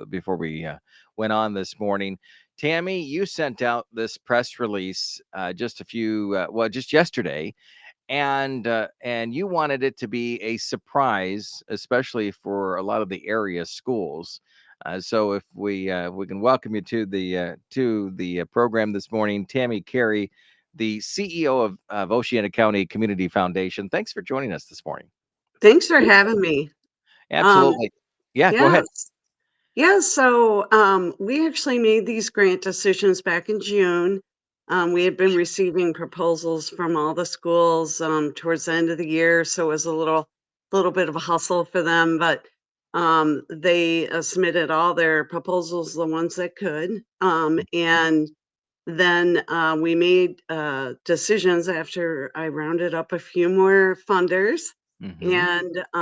before we went on this morning. Tammy, you sent out this press release just a few, just yesterday, and you wanted it to be a surprise, especially for a lot of the area schools. So if we can welcome you to the program this morning, Tammy Carey, the CEO of Oceana County Community Foundation. Thanks for joining us this morning. Thanks for having me. Um, Absolutely. Yeah, go ahead. yes. Yeah, so we actually made these grant decisions back in June. We had been receiving proposals from all the schools towards the end of the year, so it was a little bit of a hustle for them, but they submitted all their proposals, the ones that could, and then we made decisions after I rounded up a few more funders, Mm-hmm.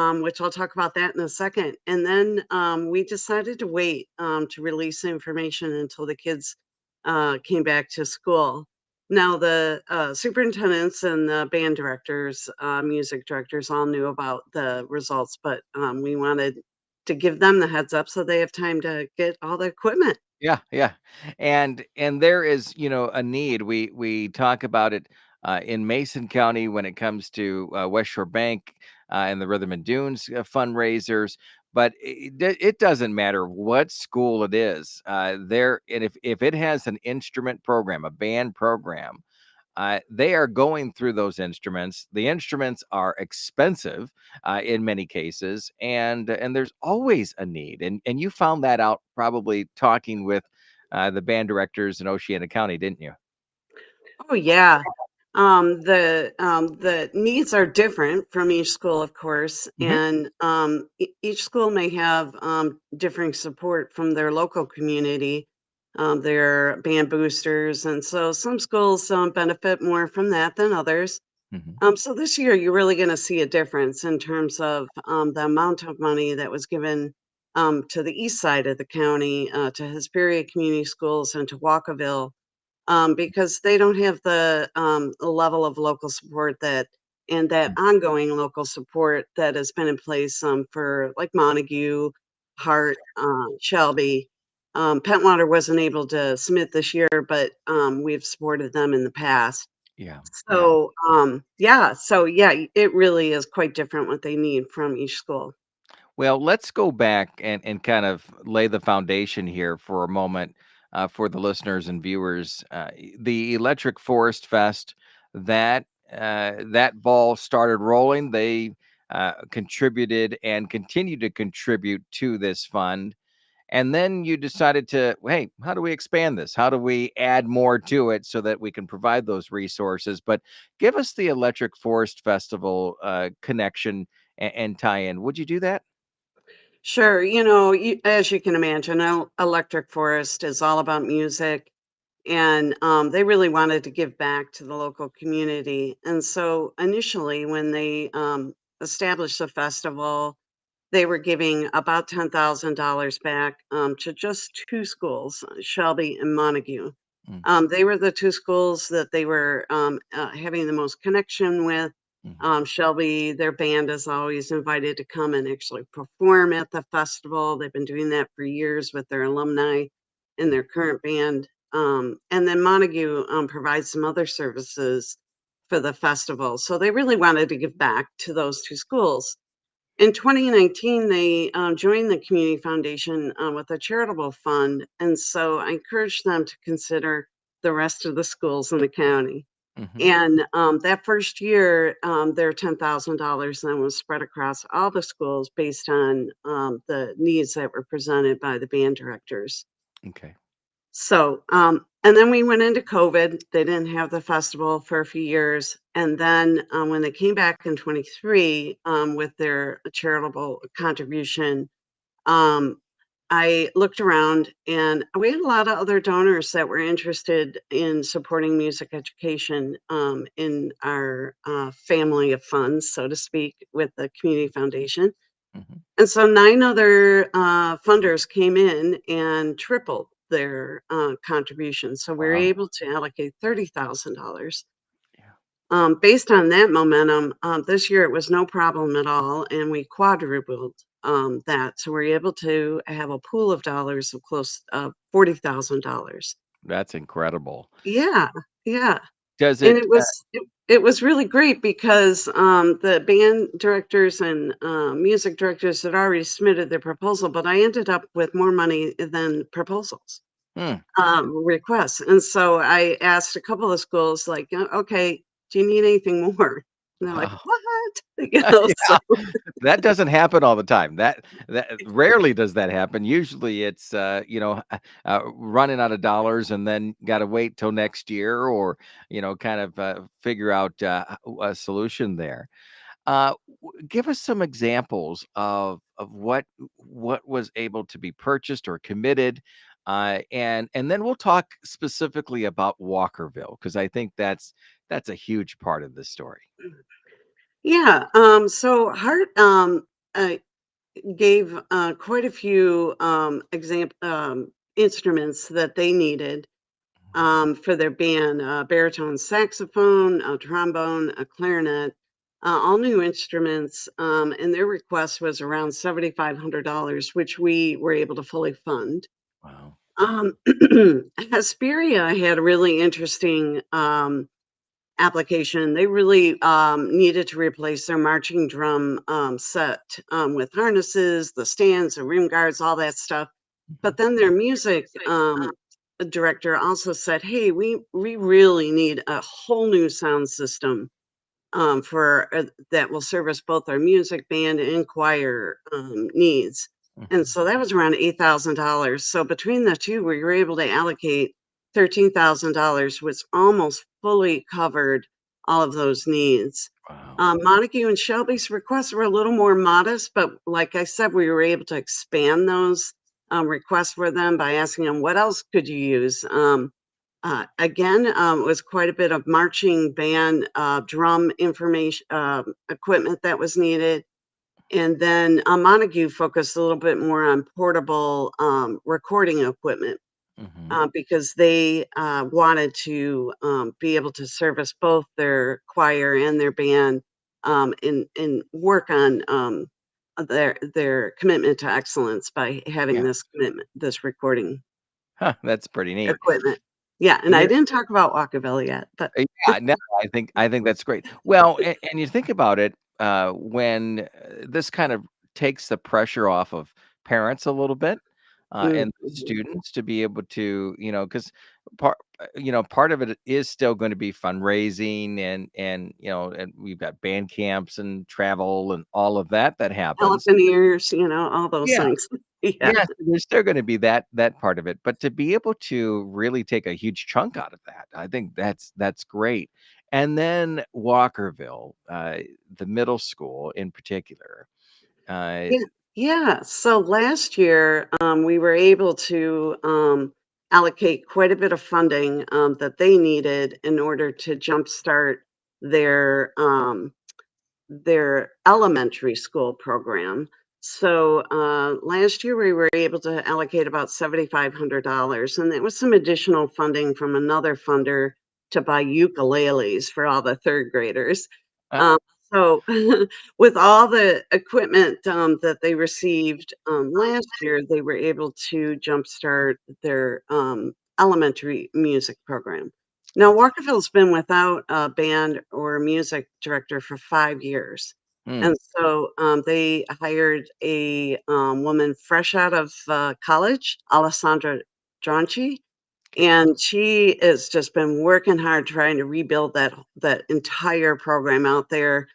and which I'll talk about that in a second. And then we decided to wait to release the information until the kids came back to school. Now, the superintendents and the band directors, music directors all knew about the results, but we wanted to give them the heads up so they have time to get all the equipment. Yeah, yeah, and there is, a need. We talk about it in Mason County when it comes to West Shore Bank and the Rhythm and Dunes fundraisers. But it doesn't matter what school it is. There, and if it has an instrument program, a band program, they are going through those instruments. The instruments are expensive in many cases, and there's always a need. And you found that out probably talking with the band directors in Oceana County, didn't you? Oh yeah. The needs are different from each school, of course, Hmm. and each school may have differing support from their local community, their band boosters, and so some schools benefit more from that than others. Hmm. So this year, you're really going to see a difference in terms of the amount of money that was given to the east side of the county, to Hesperia Community Schools, and to Walkerville, because they don't have the level of local support that ongoing local support that has been in place for like Montague, Hart, Shelby. Pentwater wasn't able to submit this year, but we've supported them in the past. Yeah, yeah. So it really is quite different what they need from each school. Well, let's go back and kind of lay the foundation here for a moment for the listeners and viewers. The Electric Forest Fest, that ball started rolling. They contributed and continue to contribute to this fund. And then you decided to, hey, how do we expand this? How do we add more to it so that we can provide those resources? But give us the Electric Forest Festival connection and tie in. Would you do that? Sure, as you can imagine, Electric Forest is all about music, and they really wanted to give back to the local community. And so initially, when they established the festival, they were giving about $10,000 back to just two schools, Shelby and Montague. They were the two schools that they were having the most connection with. Mm-hmm. Shelby, their band is always invited to come and actually perform at the festival. They've been doing that for years with their alumni and their current band. And then Montague provides some other services for the festival. So they really wanted to give back to those two schools. In 2019, they joined the Community Foundation with a charitable fund. And so I encouraged them to consider the rest of the schools in the county. Mm-hmm. And that first year, their $10,000 then was spread across all the schools based on the needs that were presented by the band directors. Okay. So, and then we went into COVID. They didn't have the festival for a few years. And then when they came back in 23 with their charitable contribution, um, I looked around and we had a lot of other donors that were interested in supporting music education in our family of funds, so to speak, with the Community Foundation. Mm-hmm. And so 9 other funders came in and tripled their contribution. So we were Wow. able to allocate $30,000. Yeah. Based on that momentum, this year it was no problem at all, and we quadrupled that. So we're able to have a pool of dollars of close $40,000. That's incredible. Yeah, yeah. Does And it it was really great because, the band directors and, music directors had already submitted their proposal, but I ended up with more money than proposals, hmm, requests, and so I asked a couple of schools, like, Okay, do you need anything more?" And they're like, wow. "What?" You know, so Yeah, that doesn't happen all the time. That rarely does that happen. Usually it's, running out of dollars and then gotta wait till next year or, kind of, figure out, a solution there. Give us some examples of what was able to be purchased or committed, and then we'll talk specifically about Walkerville because I think that's a huge part of this story. yeah, so Hart, gave, quite a few, instruments that they needed, for their band, baritone saxophone, a trombone, a clarinet, all new instruments, and their request was around $7,500, which we were able to fully fund. Wow. Um, Hesperia had a really interesting, application. They really, needed to replace their marching drum, set, with harnesses, the stands, the rim guards, all that stuff. But Mhm. then their music, director also said, "Hey, we really need a whole new sound system, for that will service both our music band and choir needs." And Mhm. so that was around $8,000. So between the two, we were able to allocate $13,000, which almost fully covered all of those needs. Wow. Montague and Shelby's requests were a little more modest, but like I said, we were able to expand those requests for them by asking them, what else could you use? Again, it was quite a bit of marching band, drum information, equipment that was needed. And then Montague focused a little bit more on portable recording equipment Mhm. because they wanted to be able to service both their choir and their band and work on their commitment to excellence by having Yeah. this commitment, this recording Huh, that's pretty neat. equipment. Yeah, and I You didn't talk about Walkerville yet, but Yeah, no, I think that's great. Well, and you think about it, when this kind of takes the pressure off of parents a little bit, and mhm. students to be able to, because part of it is still going to be fundraising and we've got band camps and travel and all of that happens. Elephant ears, all those Yeah. things. Yeah. Yes, there's still gonna be that part of it, but to be able to really take a huge chunk out of that, I think that's great. And then Walkerville, the middle school in particular, uh Yeah, yeah. So last year, we were able to allocate quite a bit of funding that they needed in order to jumpstart their their elementary school program. So last year we were able to allocate about $7,500, and there was some additional funding from another funder to buy ukuleles for all the third graders. uh, Um, so with all the equipment that they received last year, they were able to jumpstart their elementary music program. Now, that's Walkerville's been without a band or music director for 5 years, mm, and so, they hired a, woman fresh out of, college, Alessandra Dronchi, and she has just been working hard trying to rebuild that entire program out there,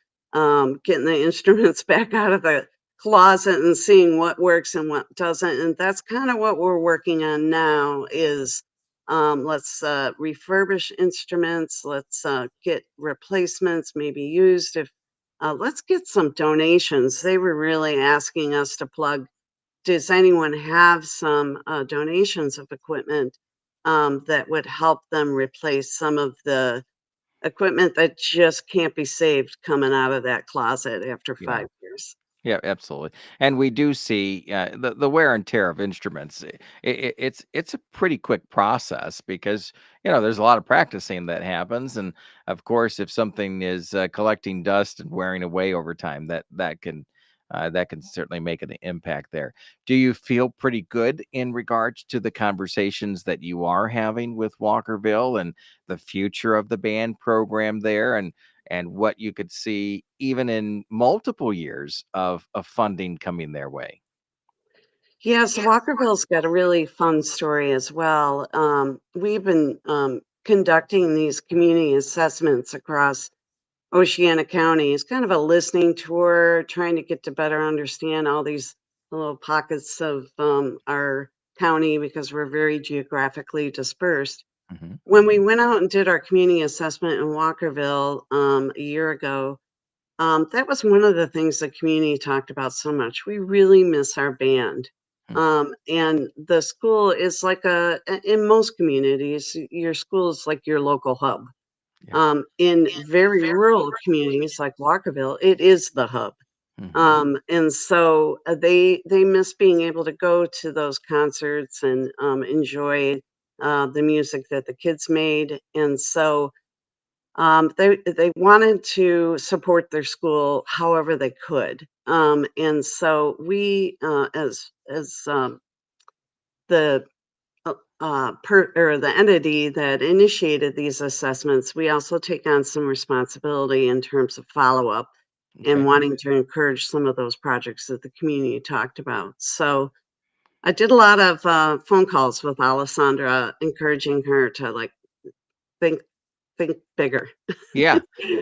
getting the instruments back out of the closet and seeing what works and what doesn't, and that's kinda what we're working on now is, let's, refurbish instruments, let's, get replacements, maybe used if let's get some donations. They were really asking us to plug, does anyone have some donations of equipment that would help them replace some of the equipment that just can't be saved coming out of that closet after yeah. 5 years? Yeah, absolutely. And we do see the wear and tear of instruments. It's a pretty quick process because there's a lot of practicing that happens, and of course, if something is collecting dust and wearing away over time, that can that can certainly make an impact there. Do you feel pretty good in regards to the conversations that you are having with Walkerville and the future of the band program there, and what you could see even in multiple years of funding coming their way? Yes, Walkerville's got a really fun story as well. We've been conducting these community assessments across Oceana County. It's kind of a listening tour, trying to get to better understand all these little pockets of our county because we're very geographically dispersed. Hmm. When we went out and did our community assessment in Walkerville a year ago, that was one of the things the community talked about so much. We really miss our band. And the school is like in most communities, your school is like your local hub. Yeah. In very rural communities like Walkerville, it is the hub. Hmm. And so they miss being able to go to those concerts and enjoy the music that the kids made. And so they wanted to support their school however they could. And so we, as the or the entity that initiated these assessments, we also take on some responsibility in terms of follow up and Okay. wanting to encourage some of those projects that the community talked about. So I did a lot of phone calls with Alessandra, encouraging her to like think think bigger. Yeah.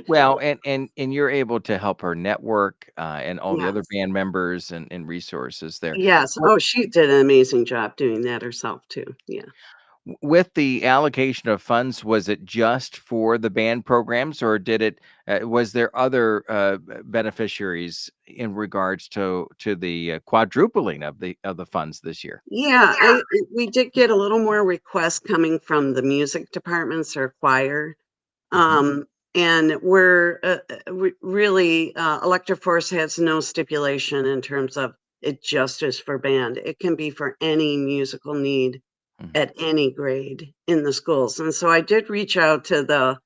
Well, and you're able to help her network, and all the other Yes. band members and resources there. Yes. Wi Oh, she did an amazing job doing that herself too. Yeah. with the allocation of funds, was it just for the band programs, or did it, was there other, beneficiaries in regards to the, quadrupling of the funds this year? Yeah, we did get a little more requests coming from the music departments or choir. Mhm. Um, and we're really Electric Force has no stipulation in terms of it just is for band. It can be for any musical need Mhm. at any grade in the schools. And so I did reach out to the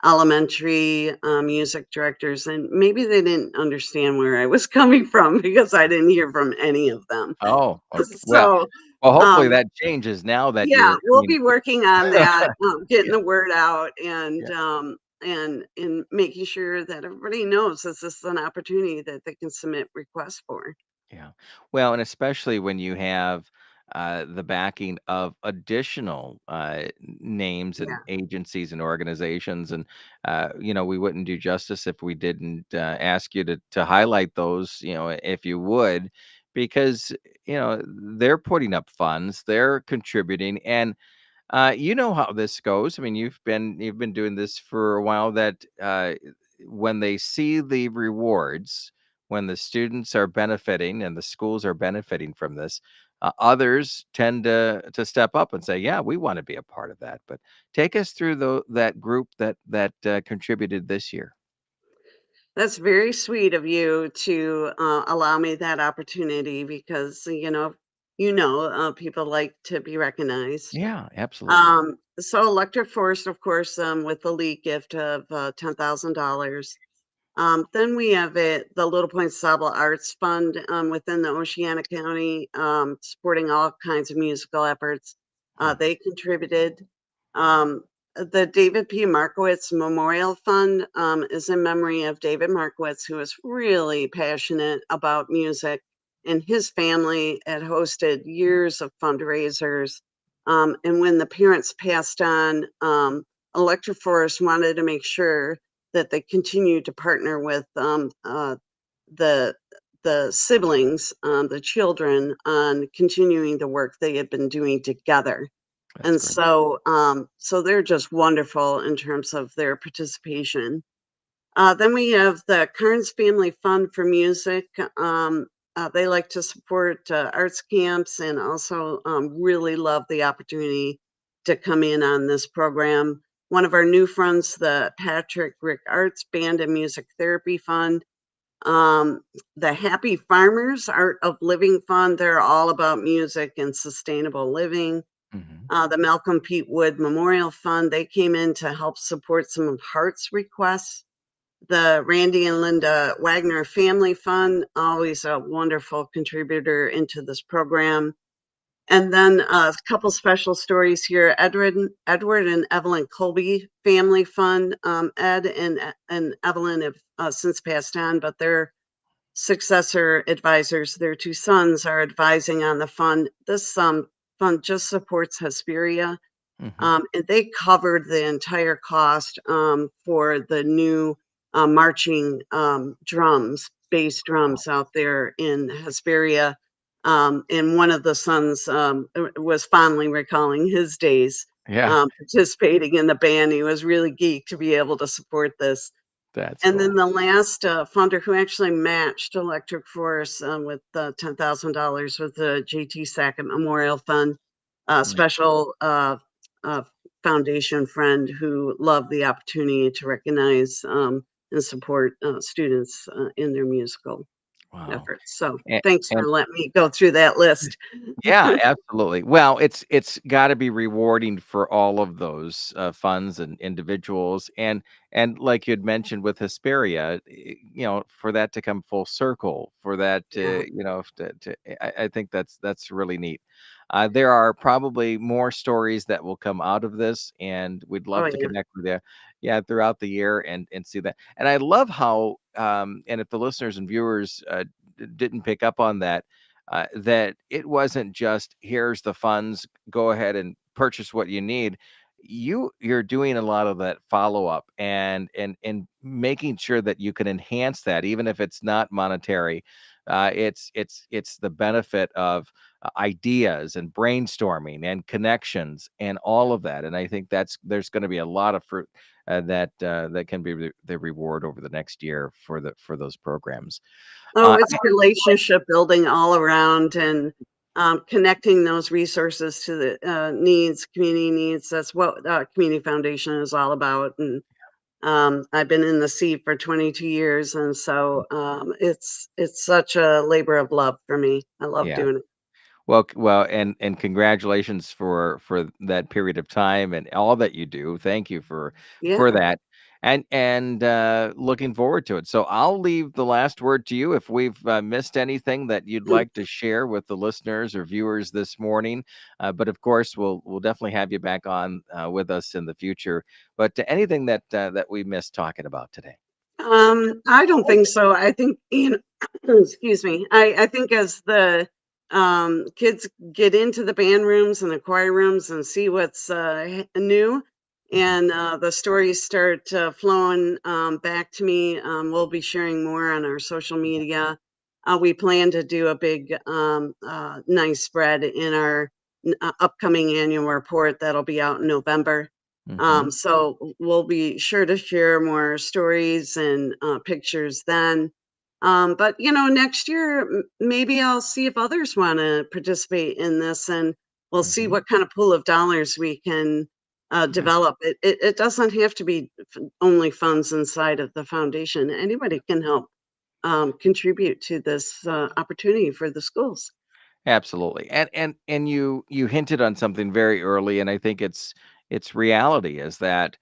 elementary music directors, and maybe they didn't understand where I was coming from because I didn't hear from any of them. Oh, okay. So, Well, hopefully um, that changes now that yeah, you're, I we'll mean, be working on that, getting yeah, the word out yeah. and making sure that everybody knows this is an opportunity that they can submit requests for. Yeah. Well, and especially when you have, the backing of additional, names and Yeah. agencies and organizations, and, we wouldn't do justice if we didn't, ask you to highlight those, if you would, because, they're putting up funds, they're contributing, and you know how this goes. I mean, you've been doing this for a while. That when they see the rewards, when the students are benefiting and the schools are benefiting from this, others tend to step up and say, "Yeah, we want to be a part of that." But take us through that group that contributed this year. That's very sweet of you to allow me that opportunity because people like to be recognized. Yeah, absolutely. So Electric Forest, of course, with the lead gift of $10,000. Then we have the Little Point Sable Arts Fund within the Oceana County, supporting all kinds of musical efforts. Mm. They contributed. The David P. Markiewicz Memorial Fund is in memory of David Markiewicz, who was really passionate about music, and his family had hosted years of fundraisers. And when the parents passed on, Electric Forest wanted to make sure that they continued to partner with the the siblings, the children, on continuing the work they had been doing together. That's And great. so they're just wonderful in terms of their participation. Then we have the Carnes Family Fund for Music. They like to support arts camps and also really love the opportunity to come in on this program. One of our new funds, the Patrick Rick Arts Band and Music Therapy Fund. Um, the Happy Farmers Art of Living Fund, they're all about music and sustainable living. Hmm. The Malcolm Pete Wood Memorial Fund, they came in to help support some of Heart's requests. the Randy and Linda Wagner Family Fund, always a wonderful contributor into this program. And then a couple special stories here. Edward and Evelyn Kolbe Family Fund. Ed and Evelyn have since passed on, but their successor advisors, their two sons, are advising on the fund. This fund just supports Hesperia, Hmm. and they covered the entire cost for the new marching drums, bass Wow. drums out there in Hesperia. And one of the sons was fondly recalling his days Yeah, participating in the band. He was really geeked to be able to support this. that's And then cool. the last funder who actually matched Electric Force with $10,000 with the JT Sackett Memorial Fund, a Yeah. special uh, foundation friend who loved the opportunity to recognize and support students in their musical Wow. efforts. So And, thanks for and letting me go through that list. yeah, absolutely. Well, it's got to be rewarding for all of those funds and individuals, and like you'd mentioned with Hesperia, for that to come full circle, for that Yeah. I think that's really neat. There are probably more stories that will come out of this, and we'd Oh, love to yeah. connect with you, yeah, throughout the year and see that. And I love how, and if the listeners and viewers didn't pick up on that, that it wasn't just here's the funds, go ahead and purchase what you need. You're doing a lot of that follow up and making sure that you can enhance that, even if it's not monetary. It's the benefit of ideas and brainstorming and connections and all of that. And I think there's going to be a lot of fruit that can be the reward over the next year for those programs. Oh, it's I relationship building all around and connecting those resources to the community needs. That's what Community Foundation is all about. And I've been in the seat for 22 years, and so it's such a labor of love for me. I love Yeah. doing it. Well, and congratulations for that period of time and all that you do. Thank you for Yeah. that, and looking forward to it. So I'll leave the last word to you. If we've missed anything that you'd like to share with the listeners or viewers this morning, but of course we'll definitely have you back on with us in the future. But anything that we missed talking about today. I don't think so. I think, excuse me. I think as the kids get into the band rooms and the choir rooms and see what's new, Mhm. and the stories start flowing back to me, we'll be sharing more on our social media. We plan to do a big, nice spread in our upcoming annual report that'll be out in November. Mhm. So we'll be sure to share more stories and pictures then. But next year maybe I'll see if others want to participate in this, and we'll see Mhm. what kind of pool of dollars we can Yeah. develop. It doesn't have to be only funds inside of the foundation. Anybody can help contribute to this opportunity for the schools. Absolutely. And you hinted on something very early, and I think it's reality is that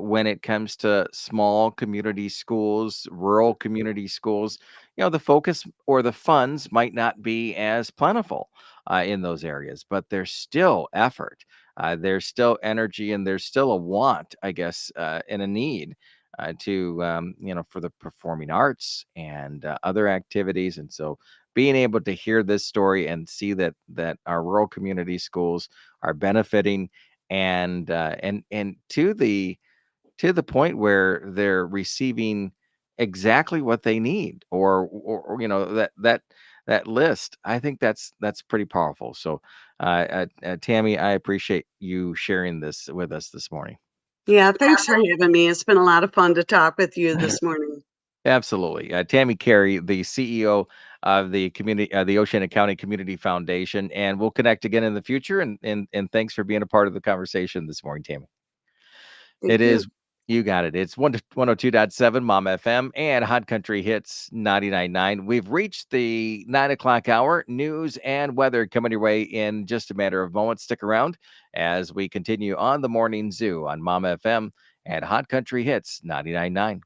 when it comes to small community schools, rural community schools, the focus or the funds might not be as plentiful in those areas, but there's still effort, there's still energy, and there's still a want, I guess, and a need to for the performing arts and other activities. And so being able to hear this story and see that our rural community schools are benefiting and to the point where they're receiving exactly what they need or that list. I think that's pretty powerful. So Tammy, I appreciate you sharing this with us this morning. Yeah, thanks for having me. It's been a lot of fun to talk with you this morning. Absolutely. Tammy Carey, the CEO of the Oceana County Community Foundation, and we'll connect again in the future. And thanks for being a part of the conversation this morning, Tammy. It Thank you. is you got it. It's 102.7 Mom FM and Hot Country Hits 99.9. We've reached the 9 o'clock hour. News and weather coming your way in just a matter of moments. Stick around as we continue on the morning zoo on Mom FM and Hot Country Hits 99.9.